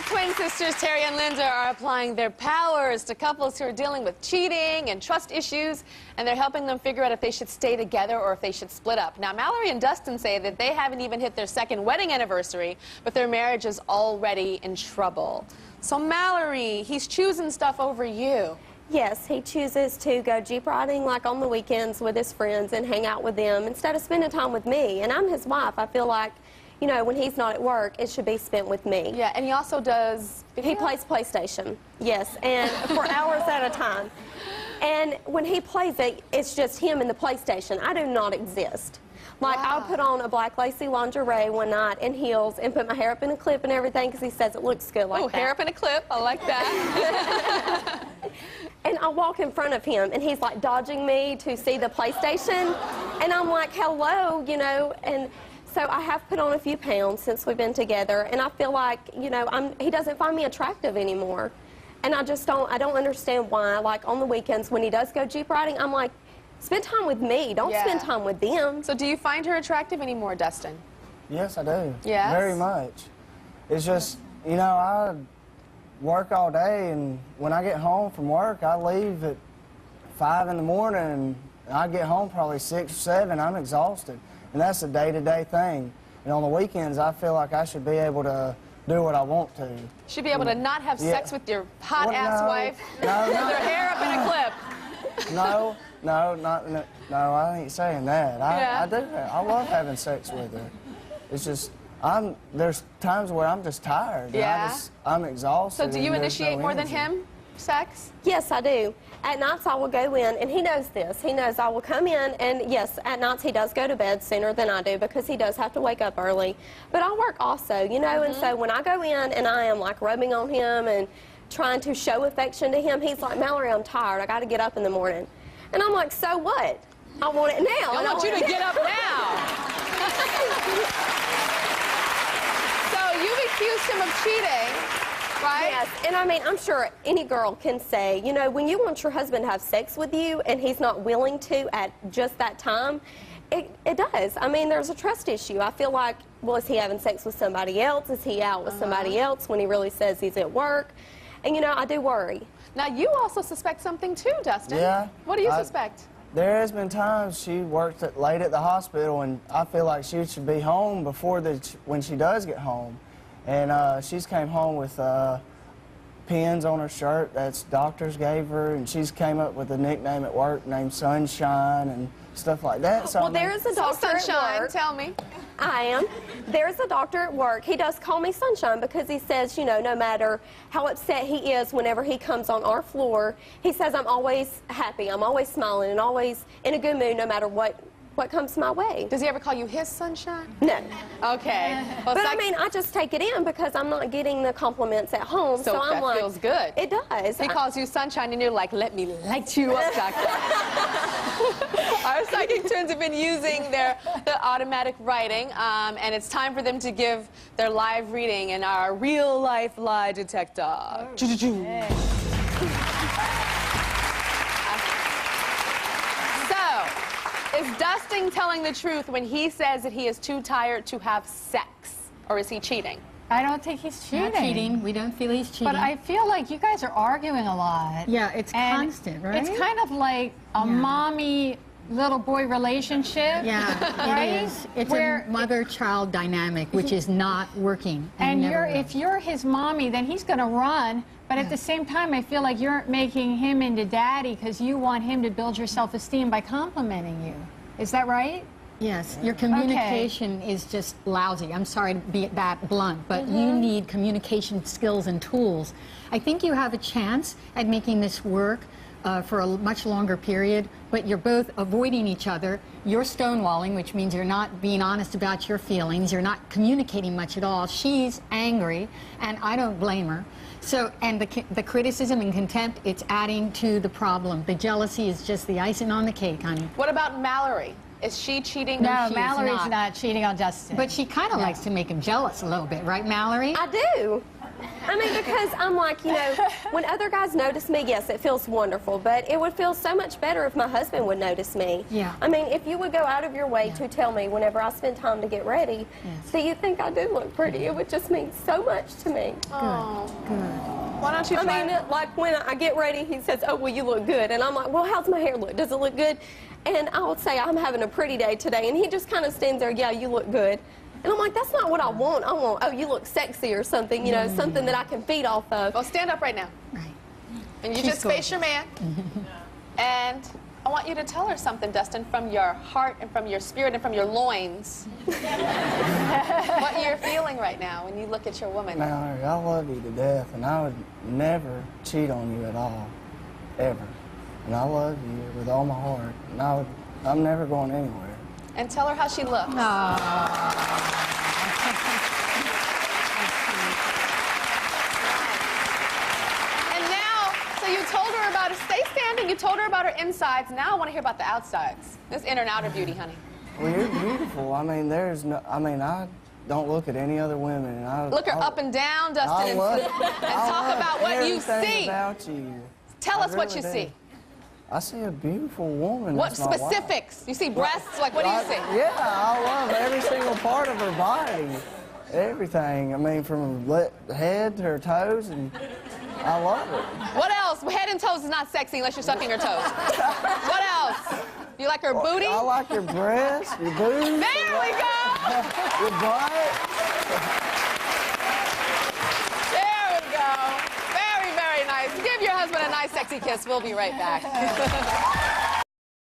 Twin sisters Terry and Linda are applying their powers to couples who are dealing with cheating and trust issues, and they're helping them figure out if they should stay together or if they should split up. Now, Mallory and Dustin say that they haven't even hit their second wedding anniversary, but their marriage is already in trouble. So, Mallory, he's choosing stuff over you. Yes, he chooses to go Jeep riding like on the weekends with his friends and hang out with them instead of spending time with me. And I'm his wife. I feel like, you know, when he's not at work, it should be spent with me. Yeah, and he also does video? He plays PlayStation, yes, and for hours at a time. And when he plays it, it's just him and the PlayStation. I do not exist. Like, Wow. I'll put on a black lacy lingerie one night and heels and put my hair up in a clip and everything because he says it looks good like that. Hair up in a clip. I like that. And I walk in front of him, and he's like dodging me to see the PlayStation. And I'm like, hello, you know. And so I have put on a few pounds since we've been together. And I feel like, you know, he doesn't find me attractive anymore. And I don't understand why. Like, on the weekends when he does go Jeep riding, I'm like, spend time with me. Don't spend time with them. So do you find her attractive anymore, Dustin? Yes, I do. Yes? Very much. It's just, you know, I work all day, and when I get home from work, I leave at 5 in the morning, and I get home probably 6 or 7. I'm exhausted, and that's a day-to-day thing. And on the weekends, I feel like I should be able to do what I want to. Should be able to not have sex with your hot-ass wife with her hair up in a clip. No, I ain't saying that. I do that. I love having sex with her. It's just, there's times where I'm just tired. Yeah. I'm exhausted. So do you and there's initiate no more than energy. him, sex? Yes, I do. At nights, I will go in, and he knows this. He knows I will come in, and yes, at nights he does go to bed sooner than I do because he does have to wake up early. But I work also, you know, and so when I go in and I am like rubbing on him and trying to show affection to him, he's like, Mallory, I'm tired. I got to get up in the morning. And I'm like, so what? I want it now. I want you to get up now. So you've accused him of cheating, right? Yes, and I mean, I'm sure any girl can say, you know, when you want your husband to have sex with you and he's not willing to at just that time, it does. I mean, there's a trust issue. I feel like, well, is he having sex with somebody else? Is he out with somebody else when he really says he's at work? And, you know, I do worry. Now, you also suspect something too, Dustin. Yeah. What do you suspect? There has been times she worked late at the hospital, and I feel like she should be home before when she does get home. And she's came home with pins on her shirt that's doctors gave her, and she's came up with a nickname at work named Sunshine and stuff like that. So, well, there is a doctor at Sunshine, work. tell me. I am. There's a doctor at work. He does call me Sunshine because he says, you know, no matter how upset he is whenever he comes on our floor, he says I'm always happy, I'm always smiling, and always in a good mood no matter what comes my way. Does he ever call you his sunshine? No. Okay. Well, But I mean, I just take it in because I'm not getting the compliments at home. So I'm that like, feels good. It does. He calls you sunshine, and you're like, let me light you up, doctor. Our psychic twins have been using the automatic writing, and it's time for them to give their live reading in our real-life lie detector. Is Dustin telling the truth when he says that he is too tired to have sex? Or is he cheating? I don't think he's cheating. Not cheating. We don't feel he's cheating. But I feel like you guys are arguing a lot. Yeah, it's And constant, right? It's kind of like a mommy little boy relationship. Yeah, right? it is. It's Where a mother-child dynamic, which is not working. And if you're his mommy, then he's going to run. But at the same time, I feel like you're making him into daddy because you want him to build your self-esteem by complimenting you. Is that right? Yes, your communication is just lousy. I'm sorry to be that blunt, but you need communication skills and tools. I think you have a chance at making this work for a much longer period, but you're both avoiding each other. You're stonewalling, which means you're not being honest about your feelings. You're not communicating much at all. She's angry, and I don't blame her. So, and the criticism and contempt, it's adding to the problem. The jealousy is just the icing on the cake, honey. What about Mallory? Is she cheating? No, she's Mallory's not cheating on Dustin. But she kind of likes to make him jealous a little bit, right, Mallory? I do. I mean, because I'm like, you know, when other guys notice me, yes, it feels wonderful, but it would feel so much better if my husband would notice me. Yeah. I mean, if you would go out of your way to tell me whenever I spend time to get ready, that you think I do look pretty, it would just mean so much to me. Oh. Good. Why don't you try? I mean, like when I get ready, he says, oh, well, you look good. And I'm like, well, how's my hair look? Does it look good? And I would say, I'm having a pretty day today. And he just kind of stands there, yeah, you look good. And I'm like, that's not what I want. I want, oh, you look sexy or something, you know, something that I can feed off of. Well, stand up right now. Right. And you She's just face your man. And I want you to tell her something, Dustin, from your heart and from your spirit and from your loins. What you're feeling right now when you look at your woman. Mallory, I love you to death, and I would never cheat on you at all, ever. And I love you with all my heart, and I'm never going anywhere. And tell her how she looks. And now, so you told her about her, stay standing, you told her about her insides. Now I want to hear about the outsides. This inner and outer beauty, honey. Well, you're beautiful. I mean, I don't look at any other women. And I Look her up and down, Dustin, and talk about what you see. About you. Tell us what you see. I see a beautiful woman. What That's my wife. specifics? You see breasts? Like, what do you see? Yeah, I love every single part of her body. Everything. I mean, from her head to her toes, and I love it. What else? Head and toes is not sexy unless you're sucking her toes. What else? You like her booty? I like your breasts, your boobs. There we go! Your butt. There we go. Very, very nice. Give your husband a nice, sexy kiss. We'll be right back.